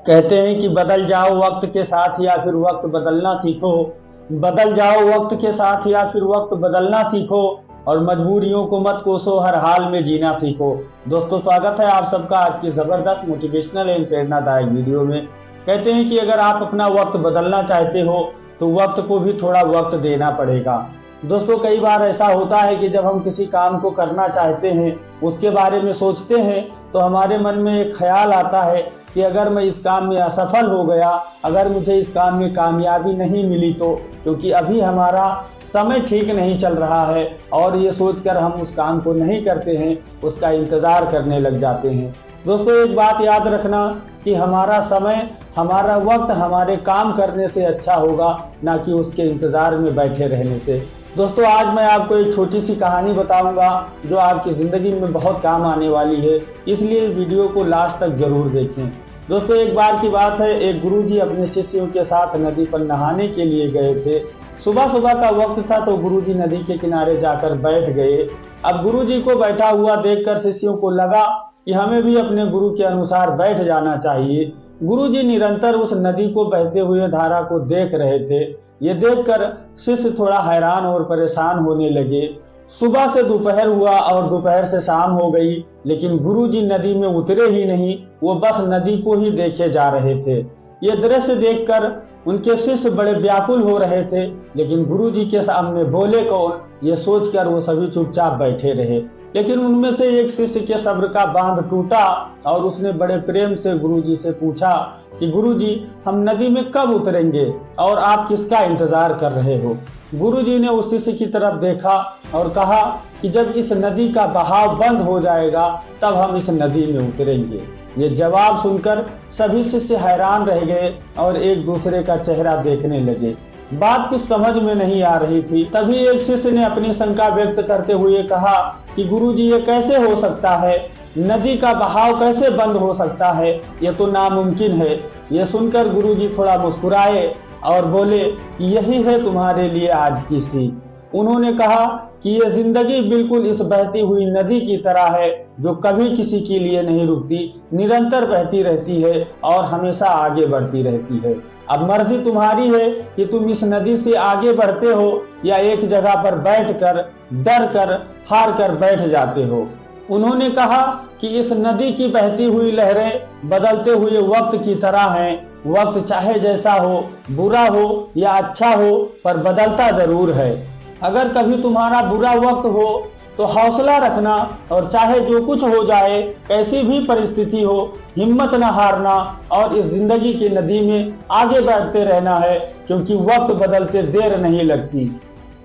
कहते हैं कि बदल जाओ वक्त के साथ या फिर वक्त बदलना सीखो। बदल जाओ वक्त के साथ या फिर वक्त बदलना सीखो और मजबूरियों को मत कोसो, हर हाल में जीना सीखो। दोस्तों, स्वागत है आप सबका आज की ज़बरदस्त मोटिवेशनल एंड प्रेरणादायक वीडियो में। कहते हैं कि अगर आप अपना वक्त बदलना चाहते हो तो वक्त को भी थोड़ा वक्त देना पड़ेगा। दोस्तों, कई बार ऐसा होता है कि जब हम किसी काम को करना चाहते हैं, उसके बारे में सोचते हैं, तो हमारे मन में एक ख्याल आता है कि अगर मैं इस काम में असफल हो गया, अगर मुझे इस काम में कामयाबी नहीं मिली तो, क्योंकि अभी हमारा समय ठीक नहीं चल रहा है, और ये सोचकर हम उस काम को नहीं करते हैं, उसका इंतज़ार करने लग जाते हैं। दोस्तों, एक बात याद रखना कि हमारा समय, हमारा वक्त हमारे काम करने से अच्छा होगा, ना कि उसके इंतज़ार में बैठे रहने से। दोस्तों, आज मैं आपको एक छोटी सी कहानी बताऊंगा जो आपकी ज़िंदगी में बहुत काम आने वाली है, इसलिए वीडियो को लास्ट तक ज़रूर देखें। दोस्तों, एक बार की बात है, एक गुरुजी अपने शिष्यों के साथ नदी पर नहाने के लिए गए थे। सुबह सुबह का वक्त था तो गुरुजी नदी के किनारे जाकर बैठ गए। अब गुरुजी को बैठा हुआ देखकर शिष्यों को लगा कि हमें भी अपने गुरु के अनुसार बैठ जाना चाहिए। गुरुजी निरंतर उस नदी को बहते हुए धारा को देख रहे थे। ये देखकर शिष्य थोड़ा हैरान और परेशान होने लगे। सुबह से दोपहर हुआ और दोपहर से शाम हो गई, लेकिन गुरुजी नदी में उतरे ही नहीं, वो बस नदी को ही देखे जा रहे थे। ये दृश्य देखकर उनके शिष्य बड़े व्याकुल हो रहे थे, लेकिन गुरुजी के सामने बोले कौन, ये सोचकर वो सभी चुपचाप बैठे रहे। लेकिन उनमें से एक शिष्य के सब्र का बांध टूटा और उसने बड़े प्रेम से गुरुजी से पूछा कि गुरुजी, हम नदी में कब उतरेंगे और आप किसका इंतजार कर रहे हो? गुरुजी ने उस शिष्य की तरफ देखा और कहा कि जब इस नदी का बहाव बंद हो जाएगा तब हम इस नदी में उतरेंगे। ये जवाब सुनकर सभी शिष्य हैरान रह गए और एक दूसरे का चेहरा देखने लगे। बात कुछ समझ में नहीं आ रही थी। तभी एक शिष्य ने अपनी शंका व्यक्त करते हुए कहा कि गुरुजी, ये कैसे हो सकता है? नदी का बहाव कैसे बंद हो सकता है? ये तो नामुमकिन है। ये सुनकर गुरुजी थोड़ा मुस्कुराए और बोले कि यही है तुम्हारे लिए आज की सीख। उन्होंने कहा कि ये जिंदगी बिल्कुल इस बहती हुई नदी की तरह है जो कभी किसी के लिए नहीं रुकती, निरंतर बहती रहती है और हमेशा आगे बढ़ती रहती है। अब मर्जी तुम्हारी है कि तुम इस नदी से आगे बढ़ते हो या एक जगह पर बैठकर डर कर हार कर बैठ जाते हो। उन्होंने कहा कि इस नदी की बहती हुई लहरें बदलते हुए वक्त की तरह हैं। वक्त चाहे जैसा हो, बुरा हो या अच्छा हो, पर बदलता जरूर है। अगर कभी तुम्हारा बुरा वक्त हो तो हौसला रखना और चाहे जो कुछ हो जाए, कैसी भी परिस्थिति हो, हिम्मत न हारना और इस जिंदगी की नदी में आगे बढ़ते रहना है, क्योंकि वक्त बदलते देर नहीं लगती।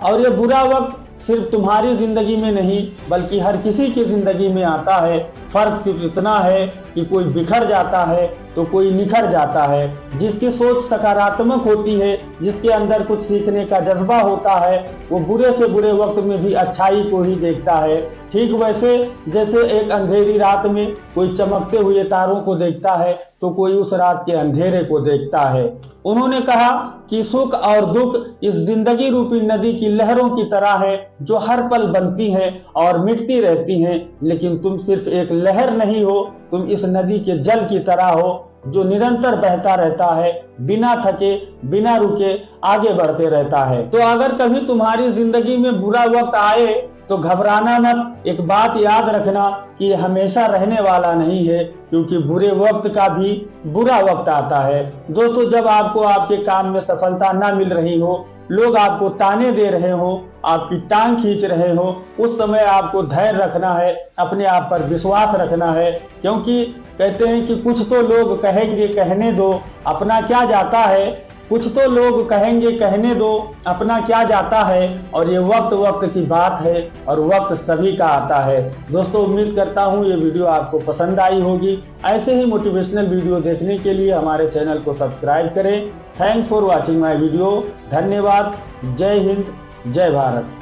और ये बुरा वक्त सिर्फ तुम्हारी जिंदगी में नहीं बल्कि हर किसी की जिंदगी में आता है। फर्क सिर्फ इतना है कि कोई बिखर जाता है तो कोई निखर जाता है। जिसकी सोच सकारात्मक होती है, जिसके अंदर कुछ सीखने का जज्बा होता है, वो बुरे से बुरे वक्त में भी अच्छाई को ही देखता है। ठीक वैसे जैसे एक अंधेरी रात में कोई चमकते हुए तारों को देखता है तो कोई उस रात के अंधेरे को देखता है। उन्होंने कहा कि सुख और दुख इस जिंदगी रूपी नदी की लहरों की तरह है जो हर पल बनती हैं और मिटती रहती हैं, लेकिन तुम सिर्फ एक लहर नहीं हो, तुम इस नदी के जल की तरह हो जो निरंतर बहता रहता है, बिना थके बिना रुके आगे बढ़ते रहता है। तो अगर कभी तुम्हारी जिंदगी में बुरा वक्त आए तो घबराना मत। एक बात याद रखना कि ये हमेशा रहने वाला नहीं है, क्योंकि बुरे वक्त का भी बुरा वक्त आता है। दोस्तों, जब आपको आपके काम में सफलता ना मिल रही हो, लोग आपको ताने दे रहे हो, आपकी टांग खींच रहे हो, उस समय आपको धैर्य रखना है, अपने आप पर विश्वास रखना है, क्योंकि कहते हैं कि कुछ तो लोग कहेंगे कहने दो, अपना क्या जाता है। कुछ तो लोग कहेंगे कहने दो, अपना क्या जाता है। और ये वक्त वक्त की बात है और वक्त सभी का आता है। दोस्तों, उम्मीद करता हूँ ये वीडियो आपको पसंद आई होगी। ऐसे ही मोटिवेशनल वीडियो देखने के लिए हमारे चैनल को सब्सक्राइब करें। Thanks for watching my video. धन्यवाद। जय हिंद, जय भारत।